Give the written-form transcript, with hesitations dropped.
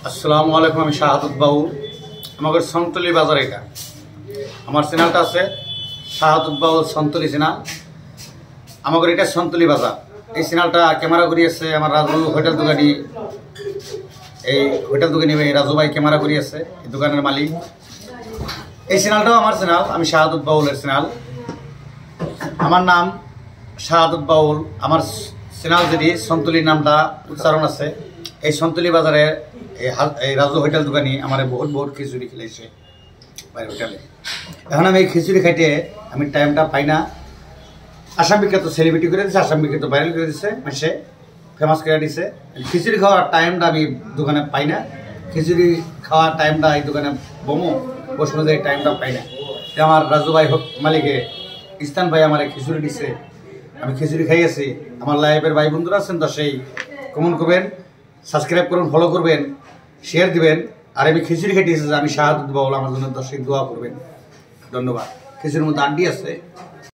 আসসালামু আলাইকুম। আমি শাহাদুত বাউল। আমাদের সন্তলি বাজার, এটা আমার চ্যানেলটা আছে শাহাদুত বাউল সন্তলি চ্যানেল। আমাদের এটা সন্তলি বাজার। এই চ্যানেলটা ক্যামেরা করিয়েছে আমার রাজু হোটেল দোকানি। এই হোটেল দোকানি রাজু ভাই ক্যামেরা করিয়েছে, এই দোকানের মালিক। এই চ্যানেলটাও আমার চ্যানেল, আমি শাহাদুত বাউলের চ্যানেল। আমার নাম শাহাদুত বাউল। আমার চ্যানেল যদি সন্তলির নামটা উচ্চারণ আছে। এই সন্তলি বাজারে এই রাজু হোটেল দোকানি আমার বহুত খিচুড়ি খেলেছে বাইরের হোটেলে। এখন আমি এই খিচুড়ি খাইতে আমি টাইমটা পাই না। আসাম বিখ্যাত সেলিব্রিটি করে দিচ্ছে, আসাম বিখ্যাত ভাইরাল করে দিচ্ছে, মাসে ফেমাস করে দিচ্ছে। খিচুড়ি খাওয়ার টাইমটা আমি দোকানে পাই না। খিচুড়ি খাওয়ার টাইমটা এই দোকানে বসে এই টাইমটা পাই না। আমার রাজু ভাই মালিকে ইস্তান ভাই আমার খিচুড়ি দিচ্ছে, আমি খিচুড়ি খাইয়েছি। আমার লাইভের ভাই বন্ধুরা আছেন তো সেই কমেন্ট করবেন, সাবস্ক্রাইব করুন, ফলো করবেন, শেয়ার দিবেন। আর আমি খিচুড়ি খাইতেছি, আমি শাহাদুত বাউল, আমার জন্য দর্শক দোয়া করবেন। ধন্যবাদ। খিচুড়ির মধ্যে আড্ডি আছে।